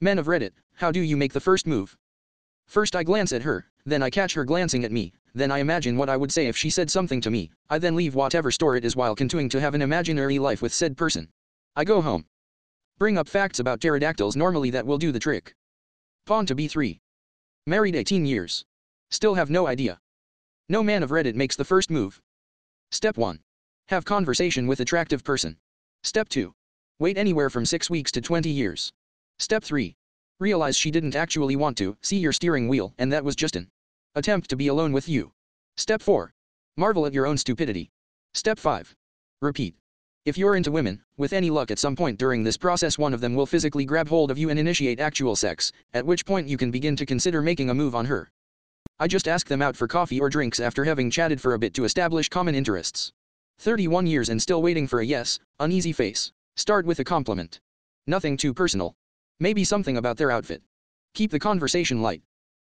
Men of Reddit, how do you make the first move? First I glance at her, then I catch her glancing at me, then I imagine what I would say if she said something to me, I then leave whatever store it is while continuing to have an imaginary life with said person. I go home. Bring up facts about pterodactyls, normally that will do the trick. Pawn to b3. Married 18 years. Still have no idea. No man of Reddit makes the first move. Step 1. Have conversation with attractive person. Step 2. Wait anywhere from 6 weeks to 20 years. Step 3. Realize she didn't actually want to see your steering wheel and that was just an attempt to be alone with you. Step 4. Marvel at your own stupidity. Step 5. Repeat. If you're into women, with any luck at some point during this process one of them will physically grab hold of you and initiate actual sex, at which point you can begin to consider making a move on her. I just ask them out for coffee or drinks after having chatted for a bit to establish common interests. 31 years and still waiting for a yes, uneasy face. Start with a compliment. Nothing too personal. Maybe something about their outfit. Keep the conversation light.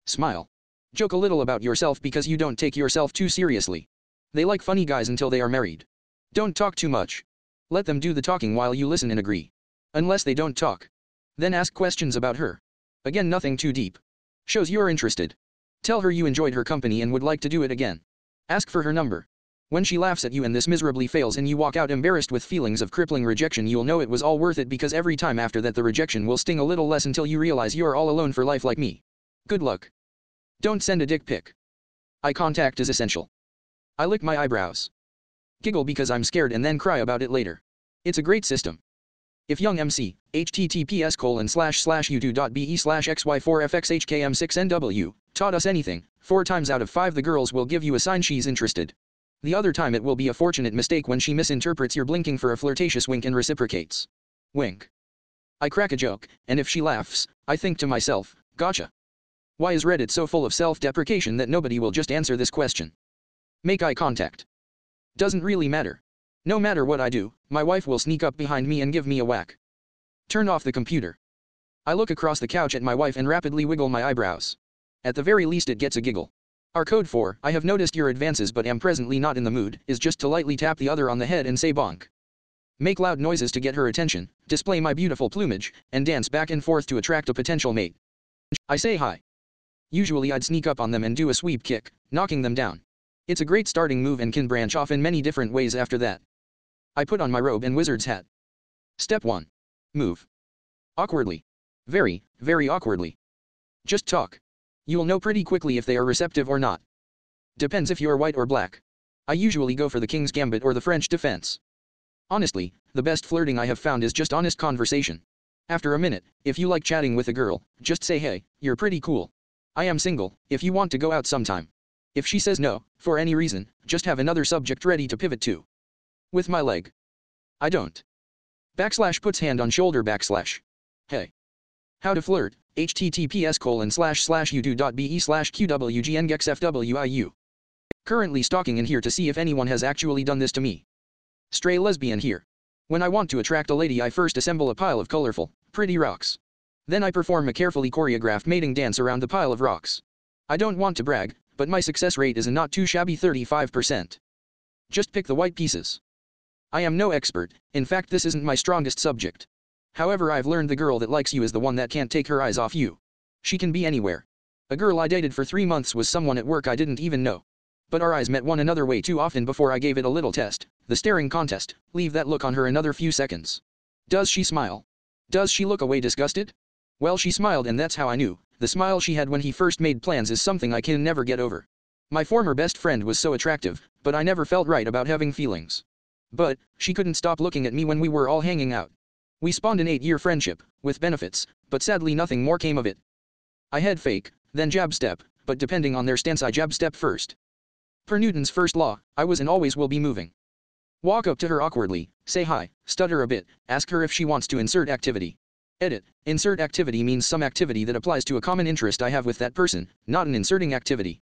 Smile. Joke a little about yourself because you don't take yourself too seriously. They like funny guys until they are married. Don't talk too much. Let them do the talking while you listen and agree. Unless they don't talk. Then ask questions about her. Again, nothing too deep. Shows you're interested. Tell her you enjoyed her company and would like to do it again. Ask for her number. When she laughs at you and this miserably fails and you walk out embarrassed with feelings of crippling rejection, you'll know it was all worth it because every time after that the rejection will sting a little less until you realize you're all alone for life like me. Good luck. Don't send a dick pic. Eye contact is essential. I lick my eyebrows. Giggle because I'm scared and then cry about it later. It's a great system. If young MC, https://u2.be/xy4fxhkm6nw, taught us anything, 4 times out of 5 the girls will give you a sign she's interested. The other time it will be a fortunate mistake when she misinterprets your blinking for a flirtatious wink and reciprocates. Wink. I crack a joke, and if she laughs, I think to myself, gotcha. Why is Reddit so full of self-deprecation that nobody will just answer this question? Make eye contact. Doesn't really matter. No matter what I do, my wife will sneak up behind me and give me a whack. Turn off the computer. I look across the couch at my wife and rapidly wiggle my eyebrows. At the very least it gets a giggle. Our code for, I have noticed your advances but am presently not in the mood, is just to lightly tap the other on the head and say bonk. Make loud noises to get her attention, display my beautiful plumage, and dance back and forth to attract a potential mate. I say hi. Usually I'd sneak up on them and do a sweep kick, knocking them down. It's a great starting move and can branch off in many different ways after that. I put on my robe and wizard's hat. Step 1. Move. Awkwardly. Very, very awkwardly. Just talk. You'll know pretty quickly if they are receptive or not. Depends if you're white or black. I usually go for the King's Gambit or the French defense. Honestly, the best flirting I have found is just honest conversation. After a minute, if you like chatting with a girl, just say hey, you're pretty cool. I am single, if you want to go out sometime. If she says no, for any reason, just have another subject ready to pivot to. With my leg. I don't. Backslash puts hand on shoulder backslash. Hey. How to flirt, https://u2.be/qwgnxfwiu. Currently stalking in here to see if anyone has actually done this to me. Stray lesbian here. When I want to attract a lady I first assemble a pile of colorful, pretty rocks. Then I perform a carefully choreographed mating dance around the pile of rocks. I don't want to brag, but my success rate is a not too shabby 35%. Just pick the white pieces. I am no expert, in fact this isn't my strongest subject. However, I've learned the girl that likes you is the one that can't take her eyes off you. She can be anywhere. A girl I dated for 3 months was someone at work I didn't even know. But our eyes met one another way too often before I gave it a little test, the staring contest, leave that look on her another few seconds. Does she smile? Does she look away disgusted? Well, she smiled and that's how I knew. The smile she had when he first made plans is something I can never get over. My former best friend was so attractive, but I never felt right about having feelings. But, she couldn't stop looking at me when we were all hanging out. We spawned an 8-year friendship, with benefits, but sadly nothing more came of it. I head fake, then jab step, but depending on their stance I jab step first. Per Newton's first law, I was and always will be moving. Walk up to her awkwardly, say hi, stutter a bit, ask her if she wants to insert activity. Edit. Insert activity means some activity that applies to a common interest I have with that person, not an inserting activity.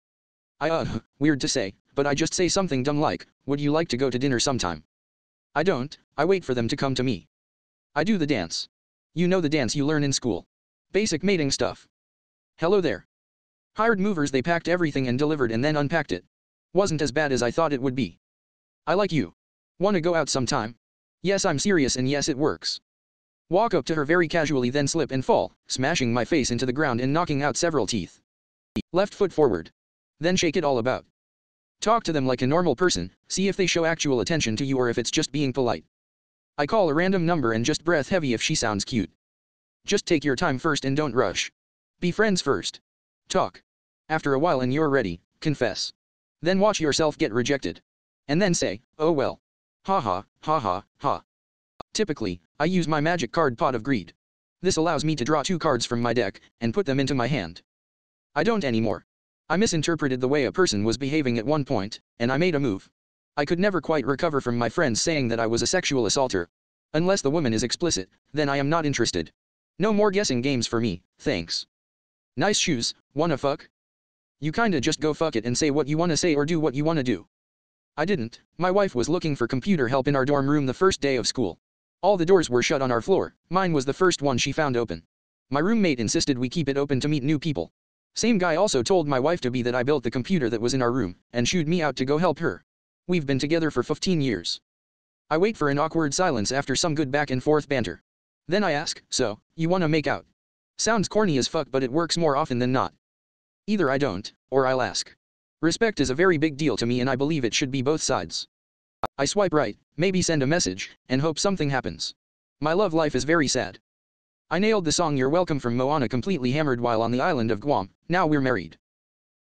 Weird to say, but I just say something dumb like, would you like to go to dinner sometime? I don't, I wait for them to come to me. I do the dance. You know the dance you learn in school. Basic mating stuff. Hello there. Hired movers, they packed everything and delivered and then unpacked it. Wasn't as bad as I thought it would be. I like you. Wanna go out sometime? Yes, I'm serious and yes, it works. Walk up to her very casually, then slip and fall, smashing my face into the ground and knocking out several teeth. Left foot forward. Then shake it all about. Talk to them like a normal person, see if they show actual attention to you or if it's just being polite. I call a random number and just breath heavy if she sounds cute. Just take your time first and don't rush. Be friends first. Talk. After a while and you're ready, confess. Then watch yourself get rejected. And then say, oh well. Ha ha, ha ha, ha. Typically, I use my magic card Pot of Greed. This allows me to draw 2 cards from my deck, and put them into my hand. I don't anymore. I misinterpreted the way a person was behaving at one point, and I made a move. I could never quite recover from my friends saying that I was a sexual assaulter. Unless the woman is explicit, then I am not interested. No more guessing games for me, thanks. Nice shoes, wanna fuck? You kinda just go fuck it and say what you wanna say or do what you wanna do. I didn't. My wife was looking for computer help in our dorm room the first day of school. All the doors were shut on our floor, mine was the first one she found open. My roommate insisted we keep it open to meet new people. Same guy also told my wife to be that I built the computer that was in our room, and shooed me out to go help her. We've been together for 15 years. I wait for an awkward silence after some good back and forth banter. Then I ask, so, you wanna make out? Sounds corny as fuck but it works more often than not. Either I don't, or I'll ask. Respect is a very big deal to me and I believe it should be both sides. I swipe right, maybe send a message, and hope something happens. My love life is very sad. I nailed the song You're Welcome from Moana completely hammered while on the island of Guam, now we're married.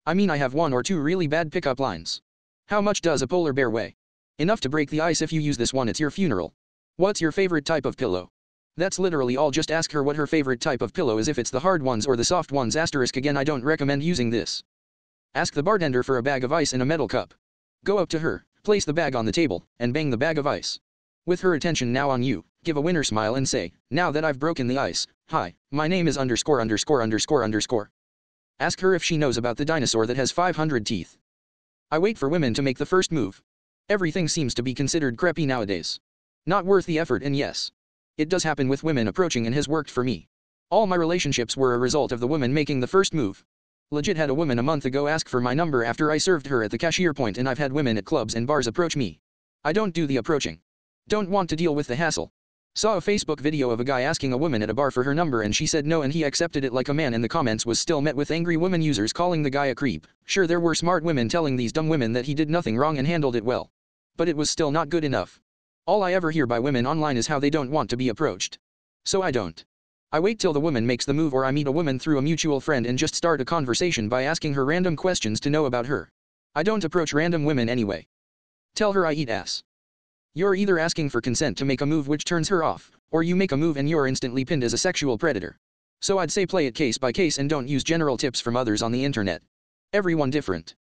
I mean I have 1 or 2 really bad pickup lines. How much does a polar bear weigh? Enough to break the ice if you use this one, it's your funeral. What's your favorite type of pillow? That's literally all, just ask her what her favorite type of pillow is, if it's the hard ones or the soft ones. Asterisk again, I don't recommend using this. Ask the bartender for a bag of ice in a metal cup. Go up to her, place the bag on the table, and bang the bag of ice. With her attention now on you, give a winner smile and say, now that I've broken the ice, hi, my name is underscore underscore underscore underscore. Ask her if she knows about the dinosaur that has 500 teeth. I wait for women to make the first move. Everything seems to be considered creepy nowadays. Not worth the effort, and yes, it does happen with women approaching and has worked for me. All my relationships were a result of the woman making the first move. Legit had a woman a month ago ask for my number after I served her at the cashier point, and I've had women at clubs and bars approach me. I don't do the approaching. Don't want to deal with the hassle. Saw a Facebook video of a guy asking a woman at a bar for her number and she said no and he accepted it like a man, and the comments was still met with angry women users calling the guy a creep. Sure, there were smart women telling these dumb women that he did nothing wrong and handled it well. But it was still not good enough. All I ever hear by women online is how they don't want to be approached. So I don't. I wait till the woman makes the move, or I meet a woman through a mutual friend and just start a conversation by asking her random questions to know about her. I don't approach random women anyway. Tell her I eat ass. You're either asking for consent to make a move which turns her off, or you make a move and you're instantly pinned as a sexual predator. So I'd say play it case by case and don't use general tips from others on the internet. Everyone different.